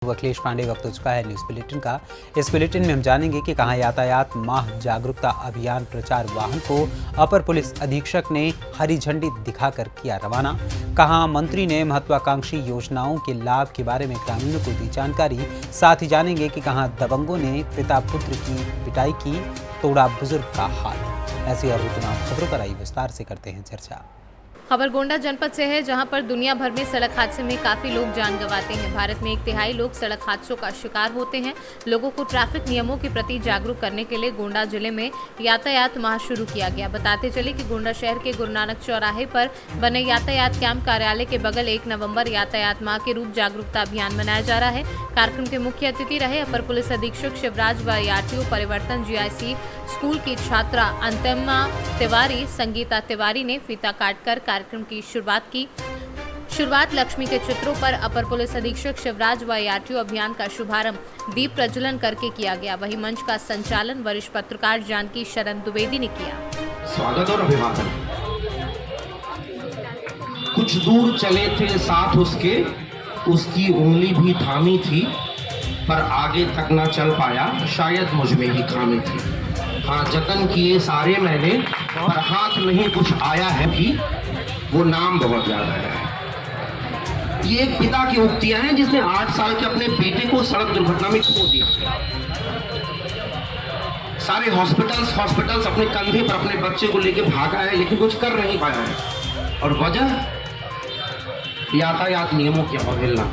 अखिलेश पांडे वक्त हो चुका है न्यूज बुलेटिन का। इस बुलेटिन में हम जानेंगे कि कहां यातायात माह जागरूकता अभियान प्रचार वाहन को अपर पुलिस अधीक्षक ने हरी झंडी दिखाकर किया रवाना, कहां मंत्री ने महत्वाकांक्षी योजनाओं के लाभ के बारे में ग्रामीणों को दी जानकारी। साथ ही जानेंगे कि कहां दबंगों ने पिता पुत्र की पिटाई की, तोड़ा बुजुर्ग का हाथ। ऐसी और भी तमाम खबरों पर आई विस्तार से करते हैं चर्चा। खबर गोंडा जनपद से है, जहां पर दुनिया भर में सड़क हादसे में काफी लोग जान गंवाते हैं। भारत में 1/3 लोग सड़क हादसों का शिकार होते हैं। लोगों को ट्रैफिक नियमों के प्रति जागरूक करने के लिए गोंडा जिले में यातायात माह शुरू किया गया। बताते चले कि गोंडा शहर के गुरु नानक चौराहे पर बने यातायात कैंप कार्यालय के बगल 1 नवंबर यातायात माह के रूप जागरूकता अभियान मनाया जा रहा है। कार्यक्रम के मुख्य अतिथि रहे अपर पुलिस अधीक्षक शिवराज व आरटीओ परिवर्तन जीआईसी स्कूल की छात्रा अंतिमा तिवारी, संगीता तिवारी ने फीता काटकर कार्यक्रम की शुरुआत की। शुरुआत लक्ष्मी के चित्रों पर अपर पुलिस अधीक्षक शिवराज व आरटीओ अभियान का शुभारंभ दीप प्रज्वलन करके किया गया। वहीं मंच का संचालन वरिष्ठ पत्रकार जानकी शरण द्विवेदी ने किया। स्वागत और अभिवादन। कुछ दूर चले थे साथ उसके, उसकी उंगली भी थामी थी, पर आगे तक न चल पाया, शायद मुझ में ही खामी थी। हाँ, जतन किए सारे मैंने, पर हाथ नहीं कुछ आया है कि वो नाम बहुत ज्यादा है। ये एक पिता की उक्तियां हैं जिसने 8 साल के अपने बेटे को सड़क दुर्घटना में खो दिया। सारे हॉस्पिटल्स अपने कंधे पर अपने बच्चे को लेके भागा है, लेकिन कुछ कर नहीं पाया है। और वजह यातायात नियमों की अवहेलना।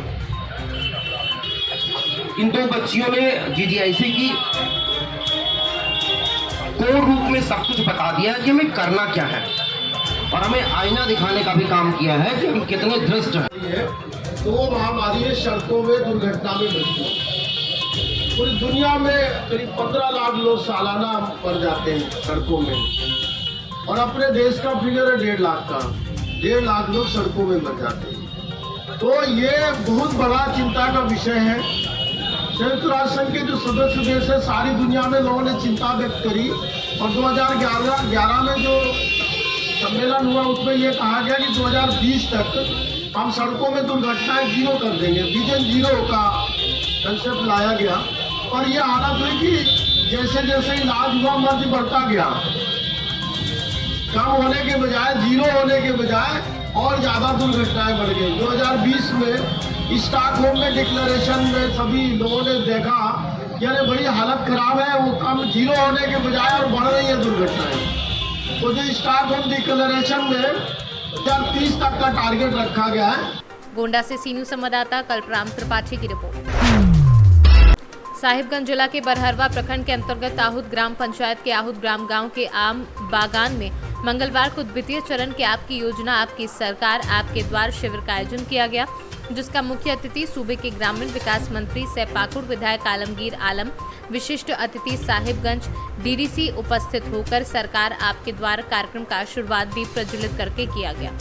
इन 2 बच्चियों ने जीजीआईसी की कोड रूप में सब कुछ बता दिया है कि हमें करना क्या है, और हमें आईना दिखाने का भी काम किया है कि हम कितने दृष्ट हैं। तो महामारी सड़कों में दुर्घटना में मृत्यु, पूरी दुनिया में करीब 15 लाख लोग सालाना मर जाते हैं सड़कों में, और अपने देश का फिगर है 1.5 लाख का। 1.5 लाख लोग सड़कों में मर जाते हैं। तो ये बहुत बड़ा चिंता का विषय है। संयुक्त राष्ट्र संघ के जो सदस्य देश है, सारी दुनिया में लोगों ने चिंता व्यक्त करी, और 2011 में जो सम्मेलन हुआ उसमें ये कहा गया कि 2020 तक हम सड़कों में दुर्घटनाएं 0 कर देंगे। विजन 0 का कंसेप्ट लाया गया, और ये हालत हुई कि जैसे जैसे इलाज हुआ मर्ज बढ़ता गया, कम होने के बजाय 0 होने के बजाय और ज़्यादा दुर्घटनाएं बढ़ गई। 2020 में स्टॉकहोम में डिक्लेरेशन में सभी लोगों ने देखा कि अरे बड़ी हालत खराब है, वो कम 0 होने के बजाय और बढ़ रही है दुर्घटनाएं। तो जो स्टॉकहोम डिक्लेरेशन में 2030 तक का टारगेट रखा गया है। गोंडा से सीनू संवाददाता कल्पराम त्रिपाठी की रिपोर्ट। साहिबगंज जिला के बरहरवा प्रखंड के अंतर्गत आहूत ग्राम पंचायत के आहूत ग्राम गांव के आम बागान में मंगलवार को द्वितीय चरण के आपकी योजना आपकी सरकार आपके द्वार शिविर का आयोजन किया गया, जिसका मुख्य अतिथि सूबे के ग्रामीण विकास मंत्री सह पाकुड़ विधायक आलमगीर आलम, विशिष्ट अतिथि साहिबगंज डीडीसी उपस्थित होकर सरकार आपके द्वार कार्यक्रम का शुरुआत दीप प्रज्वलित करके किया गया।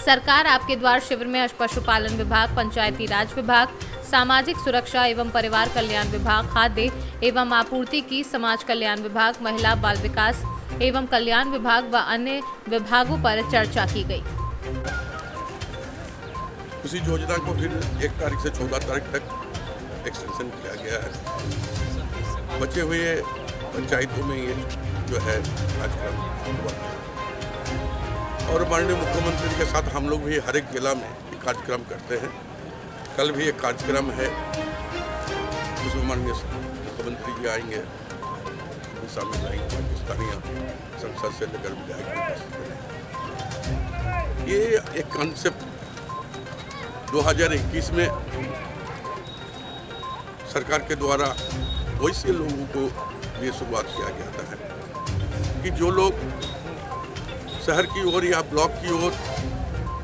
सरकार आपके द्वार शिविर में पशुपालन विभाग, पंचायती राज विभाग, सामाजिक सुरक्षा एवं परिवार कल्याण विभाग, खाद्य एवं आपूर्ति की समाज कल्याण विभाग, महिला बाल विकास एवं कल्याण विभाग व अन्य विभागों पर चर्चा की गई। उसी योजना को फिर 1 तारीख से 14 तारीख तक एक्सटेंशन किया गया है। बचे हुए पंचायतों में ये जो है कार्यक्रम हुआ, और माननीय मुख्यमंत्री के साथ हम लोग भी हर एक जिला में एक कार्यक्रम करते हैं। कल भी एक कार्यक्रम है, उसमें माननीय मुख्यमंत्री जी आएंगे, शामिल आएंगे, पाकिस्तानी संसद से लेकर विधायक। ये एक कॉन्सेप्ट 2021 में सरकार के द्वारा वैसे लोगों को ये शुरुआत किया गया था कि जो लोग शहर की ओर या ब्लॉक की ओर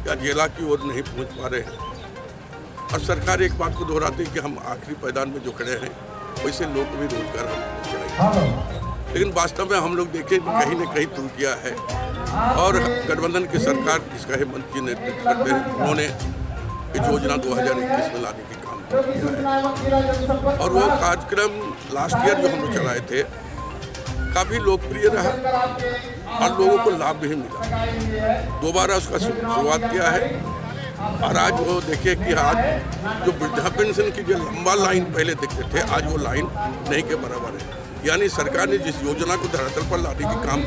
या जिला की ओर नहीं पहुंच पा रहे हैं, और सरकार एक बात को दोहराती है कि हम आखिरी पायदान में जो खड़े हैं वैसे लोग को भी रोजगार हम पहुँचाएंगे। लेकिन वास्तव में हम लोग देखें कहीं न कहीं त्रुटियां है, और गठबंधन की सरकार जिसका हेमंत जी नेतृत्व करते हैं, उन्होंने इस योजना 2021 में लाने के काम किया है। और वो कार्यक्रम लास्ट ईयर जो हम लोग चलाए थे काफ़ी लोकप्रिय रहा, और लोगों को लाभ भी मिला। दोबारा उसका शुरुआत किया है, और आज वो देखिए कि आज जो वृद्धा पेंशन की जो लंबा लाइन पहले दिखते थे, आज वो लाइन नहीं के बराबर है। यानी सरकार ने जिस योजना को धरातल पर लाने के काम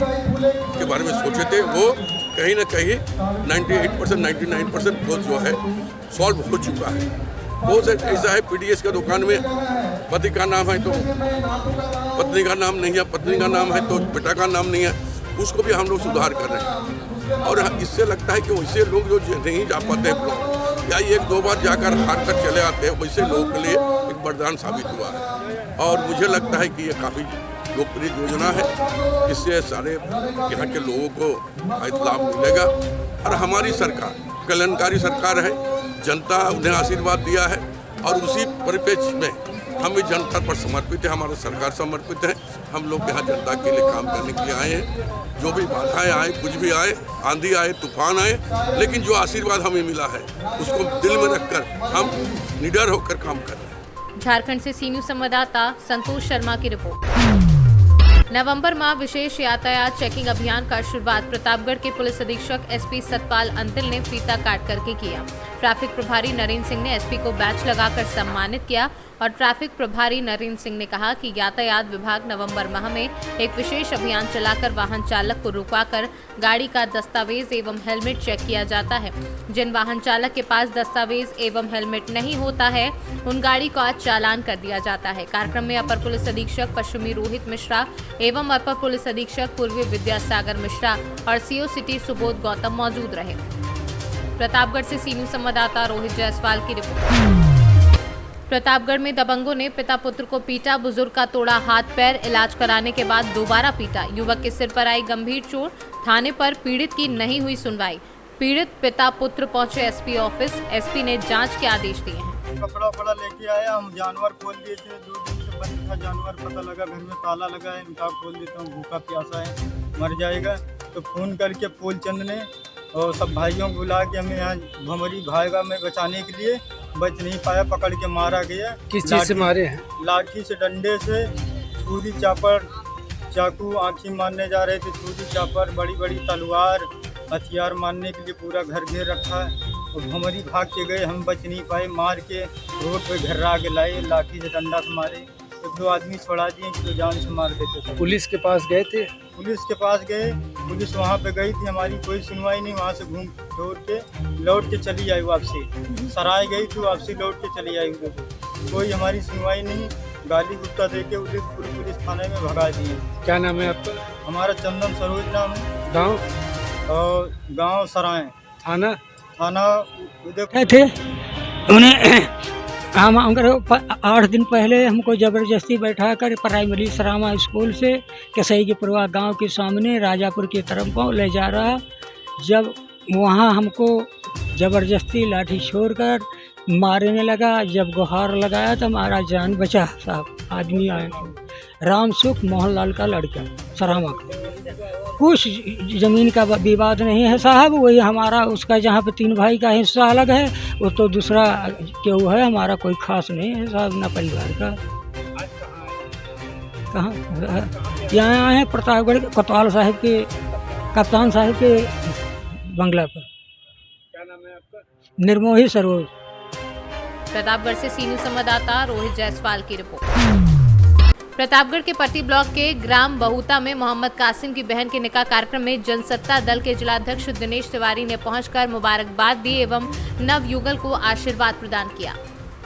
के बारे में सोचे थे, वो कहीं ना कहीं 98%, 99% वो जो है सॉल्व हो चुका है। बहुत ऐसा है पीडीएस का दुकान में पति का नाम है तो पत्नी का नाम नहीं है, पत्नी का नाम है तो बेटा का नाम नहीं है, उसको भी हम लोग सुधार कर रहे हैं। और इससे लगता है कि वैसे लोग जो नहीं जा पाते ब्लॉक या एक दो बार जाकर हार कर चले आते हैं, वैसे लोगों के लिए एक वरदान साबित हुआ है। और मुझे लगता है कि ये काफ़ी लोकप्रिय योजना है, इससे सारे यहाँ के लोगों को लाभ मिलेगा। और हमारी सरकार कल्याणकारी सरकार है, जनता उन्हें आशीर्वाद दिया है और उसी परिप्रेक्ष्य में हम भी जनता पर समर्पित है, हमारा सरकार समर्पित है। हम लोग यहाँ जनता के लिए काम करने के लिए आए हैं। जो भी बाधाएं आए, कुछ भी आए, आंधी आए, तूफान आए, लेकिन जो आशीर्वाद हमें मिला है उसको दिल में रखकर हम निडर होकर काम कर रहे हैं। झारखंड से सी न्यूज़ संवाददाता संतोष शर्मा की रिपोर्ट। नवंबर माह विशेष यातायात चेकिंग अभियान का शुरुआत प्रतापगढ़ के पुलिस अधीक्षक एसपी सतपाल अंतिल ने फीता काट करके किया। ट्रैफिक प्रभारी नरेंद्र सिंह ने एसपी को बैच लगाकर सम्मानित किया और ट्रैफिक प्रभारी नरेंद्र सिंह ने कहा कि यातायात विभाग नवंबर माह में एक विशेष अभियान चलाकर वाहन चालक को रुकवाकर गाड़ी का दस्तावेज एवं हेलमेट चेक किया जाता है। जिन वाहन चालक के पास दस्तावेज एवं हेलमेट नहीं होता है, उन गाड़ी को आज चालान कर दिया जाता है। कार्यक्रम में अपर पुलिस अधीक्षक पश्चिमी रोहित मिश्रा एवं अपर पुलिस अधीक्षक पूर्वी विद्यासागर मिश्रा और सीओ सिटी सुबोध गौतम मौजूद रहे। प्रतापगढ़ से सी न्यूज़ संवाददाता रोहित जायसवाल की रिपोर्ट। प्रतापगढ़ में दबंगों ने पिता पुत्र को पीटा, बुजुर्ग का तोड़ा हाथ पैर, इलाज कराने के बाद दोबारा पीटा। युवक के सिर पर आई गंभीर चोट, थाने पर पीड़ित की नहीं हुई सुनवाई। पीड़ित पिता पुत्र पहुंचे एसपी ऑफिस, एसपी ने जांच के आदेश दिए हैं। कपड़ा लेके आया, हम जानवर खोल दिए थे, 2 दिन से बंद था जानवर, पता लगा घर में ताला लगा है, इनका खोल देता हूँ, भूखा प्यासा है, मर जाएगा। तो फोन करके फूलचंद ने और सब भाइयों को बुला के हमें यहाँ भमरी भागा में बचाने के लिए, बच नहीं पाया, पकड़ के मारा गया। किस चीज़ से मारे हैं? लाठी से, डंडे से, छुरी चापर, चाकू, आँखी मारने जा रहे थे, छुरी चापर, बड़ी बड़ी तलवार, हथियार मारने के लिए पूरा घर घेर रखा है। और भमरी भाग के गए, हम बच नहीं पाए, मार के रोड पे घर्रा के लाए, लाठी से डंडा से मारे, 1-2 आदमी छोड़ा दिए कि तो जान से मार देते थे। पुलिस के पास गए थे? पुलिस के पास गए, पुलिस वहाँ पे गई थी, हमारी कोई सुनवाई नहीं। वहाँ से घूम दौड़ के लौट के चली आई वापसी, सराय गई थी, वापसी लौट के चली आई उधर, कोई हमारी सुनवाई नहीं। गाली गुप्ता दे के उधर पुलिस थाने में भगा दिए। क्या नाम है आपका? हमारा चंदन सरोज नाम है। गाँव? और गाँव सराय। थाना उदय थे। उन्हें हम 8 दिन पहले हमको ज़बरदस्ती बैठा कर प्राइमरी सरामा स्कूल से कसई के पुरवा गांव के सामने राजापुर की तरफ को ले जा रहा। जब वहां हमको ज़बरदस्ती लाठी छोड़कर मारने लगा, जब गुहार लगाया तो हमारा जान बचा। साहब आदमी आए, राम सुख मोहनलाल का लड़का सरामा का। कुछ ज़मीन का विवाद नहीं है साहब, वही हमारा उसका जहाँ पे 3 भाई का हिस्सा अलग है, वो तो दूसरा क्यों है, हमारा कोई खास नहीं है साहब, ना परिवार का। कहाँ यहाँ आए हैं? प्रतापगढ़ कोतवाल साहब के, कप्तान साहब के बंगला पर। क्या नाम है आपका? निर्मोही सरोज। प्रतापगढ़ से सी न्यूज़ संवाददाता रोहित जायसवाल की रिपोर्ट। प्रतापगढ़ के पट्टी ब्लॉक के ग्राम बहुता में मोहम्मद कासिम की बहन के निकाह कार्यक्रम में जनसत्ता दल के जिलाध्यक्ष दिनेश तिवारी ने पहुंचकर मुबारकबाद दी एवं नवयुगल को आशीर्वाद प्रदान किया।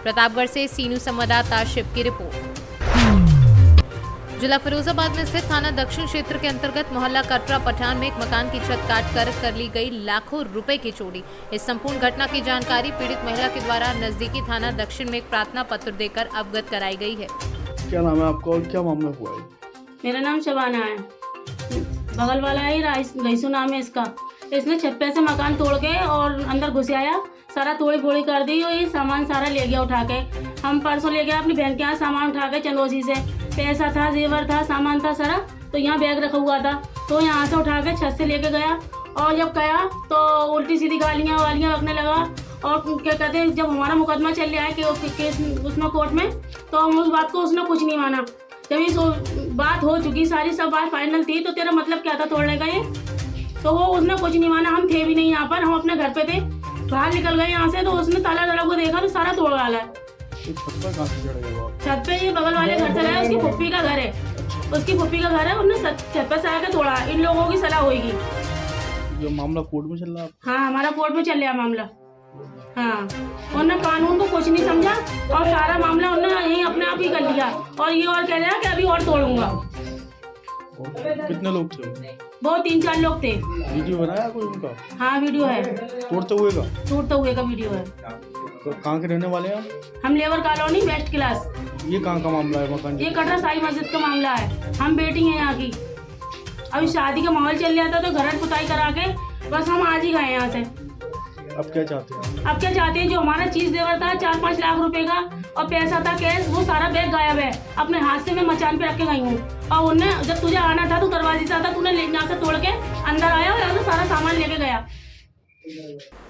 प्रतापगढ़ से सी न्यूज़ संवाददाता शिव की रिपोर्ट। जिला फिरोजाबाद में स्थित थाना दक्षिण क्षेत्र के अंतर्गत मोहल्ला कटरा पठान में एक मकान की छत काट कर ली गई लाखों रुपए की चोरी। इस संपूर्ण घटना की जानकारी पीड़ित महिला के द्वारा नजदीकी थाना दक्षिण में एक प्रार्थना पत्र देकर अवगत कराई गई है। क्या नाम है आपका और क्या मामला हुआ है? मेरा नाम शबाना है, बगल वाला है रईसू नाम है इसका। इसने छत पे से मकान तोड़ के और अंदर घुस आया, सारा तोड़ी फोड़ी कर दी और ये सामान सारा ले गया उठा के। हम परसों ले गया अपनी बहन के यहाँ सामान उठा के चंदोसी से, पैसा था, जेवर था, सामान था सारा, तो यहाँ बैग रखा हुआ था, तो यहाँ से उठा के छत से लेके गया। और जब गया तो उल्टी सीधी गालियाँ वालियाँ रखने लगा। और क्या कहते हैं, जब हमारा मुकदमा चल रहा है कि केस उसमें कोर्ट में, तो हम उस बात को उसने कुछ नहीं माना। जब ये बात हो चुकी सारी, सब बात फाइनल थी, तो तेरा मतलब क्या था तोड़ने का ये, तो वो उसने कुछ नहीं माना। हम थे भी नहीं यहाँ पर, हम अपने घर पे थे, बाहर निकल गए यहाँ से, तो उसने ताला वाला को देखा तो सारा तोड़ डाला है। छत पे ये बगल वाले घर से गया, उसकी फुप्पी का घर है, उसकी फुप्पी का घर है, उन्होंने छत पे से आकर तोड़ा। इन लोगों की सलाह होगी। जो मामला कोर्ट में चल रहा है? हाँ, हमारा कोर्ट में चल रहा मामला। हाँ, उन्होंने कानून को कुछ नहीं समझा और सारा मामला उन्होंने यही अपने आप ही कर लिया। और ये और कह रहा है कि अभी और तोड़ूंगा। कितने लोग थे? वो 3-4 लोग थे। वीडियो बनाया कोई उनका? हाँ, वीडियो है। तोड़ते हुए का वीडियो है। तो कहाँ के रहने वाले हैं? हम लेबर कॉलोनी वेस्ट क्लास। ये कहाँ का मामला है मकान? ये कटरा साई मस्जिद का मामला है। हम बेटी हैं यहाँ की। अभी शादी का माहौल चल रहा था तो घर पुताई करा के बस हम आज ही गए यहाँ से। अब क्या चाहते हैं? अब क्या चाहते हैं? जो हमारा चीज देवर था 4-5 लाख रुपए का और पैसा था कैश, वो सारा बैग गायब है। अपने हाथ से मैं मचान पे रख के गई हूँ और उन्हें जब तुझे आना था तो दरवाजे से आता, तूने यहाँ से तोड़ के अंदर आया और यहाँ से सारा सामान लेके गया।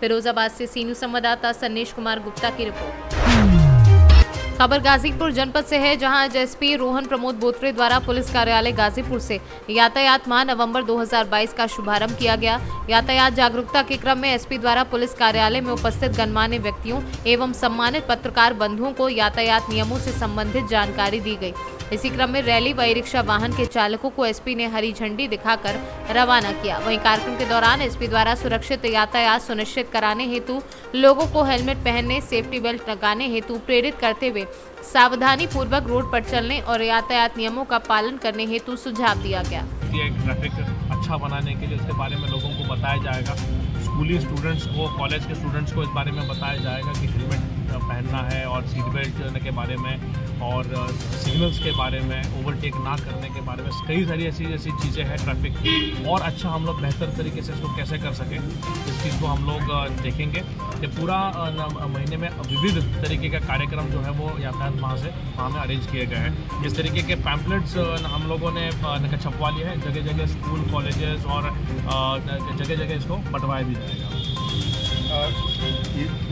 फिरोजाबाद से सीनू संवाददाता सन्नेश कुमार गुप्ता की रिपोर्ट। खबर गाजीपुर जनपद से है, जहां एसपी रोहन प्रमोद बोत्रे द्वारा पुलिस कार्यालय गाजीपुर से यातायात माह नवंबर 2022 का शुभारंभ किया गया। यातायात जागरूकता के क्रम में एसपी द्वारा पुलिस कार्यालय में उपस्थित गणमान्य व्यक्तियों एवं सम्मानित पत्रकार बंधुओं को यातायात नियमों से संबंधित जानकारी दी गई। इसी क्रम में रैली व ई रिक्शा वाहन के चालकों को एसपी ने हरी झंडी दिखाकर रवाना किया। वहीं कार्यक्रम के दौरान एसपी द्वारा सुरक्षित यातायात सुनिश्चित कराने हेतु लोगों को हेलमेट पहनने, सेफ्टी बेल्ट लगाने हेतु प्रेरित करते हुए सावधानी पूर्वक रोड पर चलने और यातायात नियमों का पालन करने हेतु सुझाव दिया गया। ट्रैफिक अच्छा बनाने के लिए उसके बारे में लोगों को बताया जाएगा। स्कूली स्टूडेंट्स को, कॉलेज के स्टूडेंट्स को इस बारे में बताया जाएगा कि हेलमेट पहनना है और सीट बेल्ट के बारे में और सिग्नल्स के बारे में, ओवरटेक ना करने के बारे में, कई सारी ऐसी चीज़ें हैं ट्रैफिक की। और अच्छा हम लोग बेहतर तरीके से इसको कैसे कर सकें, इस चीज़ को हम लोग देखेंगे। ये पूरा महीने में विविध तरीके का कार्यक्रम जो है वो यातायात माह में अरेंज किए गए हैं। इस तरीके के पैम्पलेट्स हम लोगों ने छपवा लिए हैं। जगह जगह स्कूल, कॉलेजेस और जगह जगह इसको बंटवाया भी जाएगा।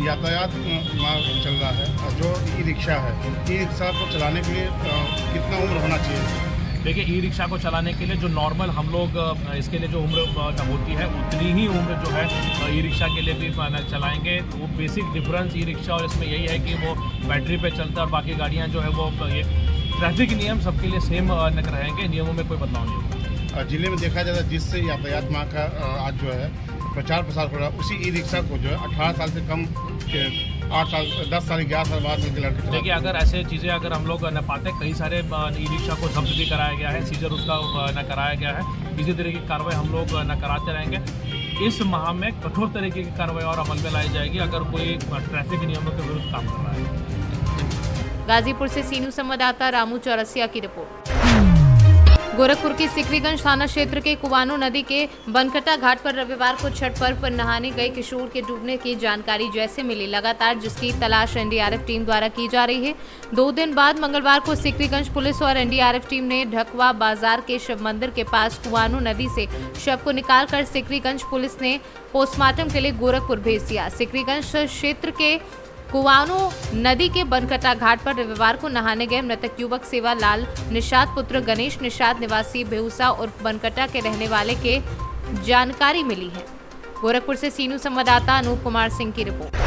यातायात माह चल रहा है, जो ई रिक्शा है, ई रिक्शा को चलाने के लिए कितना उम्र होना चाहिए? देखिए, ई रिक्शा को चलाने के लिए जो नॉर्मल हम लोग इसके लिए जो उम्र होती है उतनी ही उम्र जो है ई रिक्शा के लिए भी चलाएंगे। वो बेसिक डिफरेंस ई रिक्शा और इसमें यही है कि वो बैटरी पे चलता है और बाकी गाड़ियाँ जो है वो ये ट्रैफिक नियम सबके लिए सेम रहेंगे, नियमों में कोई बदलाव नहीं होगा। जिले में देखा जाता है जिससे यातायात माह का आज जो है प्रचार प्रसार हो रहा है, उसी ई रिक्शा को जो है 18 साल से कम, 8 साल, 10 साल, 11 साल, 12 साल के लड़के। देखिए, अगर ऐसे चीज़ें अगर हम लोग न पाते, कई सारे ई रिक्शा को जब्त भी कराया गया है, सीजर उसका न कराया गया है। इसी तरीके की कार्रवाई हम लोग न कराते रहेंगे। इस माह में कठोर तरीके की कार्रवाई और अमल में लाई जाएगी अगर कोई ट्रैफिक नियमों के विरुद्ध काम कर रहा है। गाजीपुर से सीनू संवाददाता रामू चौरसिया की रिपोर्ट। गोरखपुर की सिकरीगंज थाना क्षेत्र के कुवानो नदी के बनकटा घाट पर रविवार को छठ पर्व पर नहाने गए किशोर के डूबने की जानकारी जैसे मिली, लगातार जिसकी तलाश एनडीआरएफ टीम द्वारा की जा रही है। 2 दिन बाद मंगलवार को सिकरीगंज पुलिस और एनडीआरएफ टीम ने ढकवा बाजार के शिव मंदिर के पास कुवानो नदी से शव को निकालकर सिकरीगंज पुलिस ने पोस्टमार्टम के लिए गोरखपुर भेज दिया। सिकरीगंज क्षेत्र के कुवानो नदी के बनकटा घाट पर रविवार को नहाने गए मृतक युवक सेवालाल निषाद पुत्र गणेश निषाद निवासी बेहुसा और बनकटा के रहने वाले के जानकारी मिली है। गोरखपुर से सीनू संवाददाता अनूप कुमार सिंह की रिपोर्ट।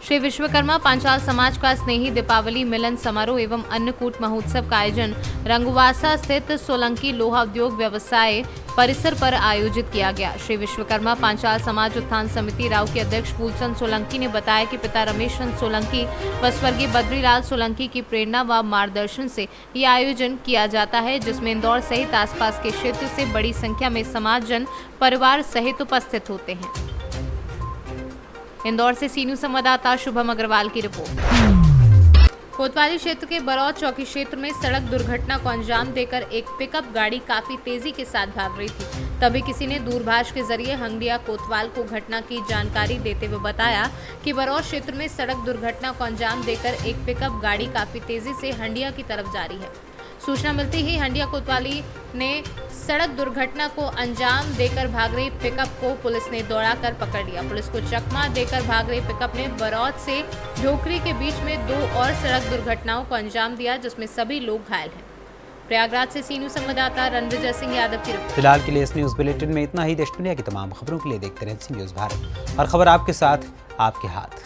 श्री विश्वकर्मा पांचाल समाज का स्नेही दीपावली मिलन समारोह एवं अन्नकूट महोत्सव का आयोजन रंगवासा स्थित सोलंकी लोहा उद्योग व्यवसाय परिसर पर आयोजित किया गया। श्री विश्वकर्मा पांचाल समाज उत्थान समिति राव के अध्यक्ष फूलचंद सोलंकी ने बताया कि पिता रमेश चंद सोलंकी व स्वर्गीय बद्रीलाल सोलंकी की प्रेरणा व मार्गदर्शन से यह आयोजन किया जाता है, जिसमें इंदौर सहित आसपास के क्षेत्र से बड़ी संख्या में समाजजन परिवार सहित उपस्थित होते हैं। इंदौर से सीनू संवाददाता शुभम अग्रवाल की रिपोर्ट। कोतवाली क्षेत्र के बरौद चौकी क्षेत्र में सड़क दुर्घटना को अंजाम देकर एक पिकअप गाड़ी काफी तेजी के साथ भाग रही थी। तभी किसी ने दूरभाष के जरिए हंडिया कोतवाल को घटना की जानकारी देते हुए बताया कि बरौद क्षेत्र में सड़क दुर्घटना को अंजाम देकर एक पिकअप गाड़ी काफी तेजी से हंडिया की तरफ जा रही है। सूचना मिलती ही हंडिया कोतवाली ने सड़क दुर्घटना को अंजाम देकर भाग रही पिकअप को पुलिस ने दौड़ाकर पकड़ लिया। पुलिस को चकमा देकर भाग रही पिकअप ने बरौद से ढोकरी के बीच में 2 और सड़क दुर्घटनाओं को अंजाम दिया, जिसमें सभी लोग घायल हैं। प्रयागराज से सी न्यूज संवाददाता रणविजय सिंह यादव की रिपोर्ट। फिलहाल के लिए इस न्यूज बुलेटिन में इतना ही। देश दुनिया की तमाम खबरों के लिए देखते रहें सी न्यूज भारत, और खबर आपके साथ, आपके हाथ।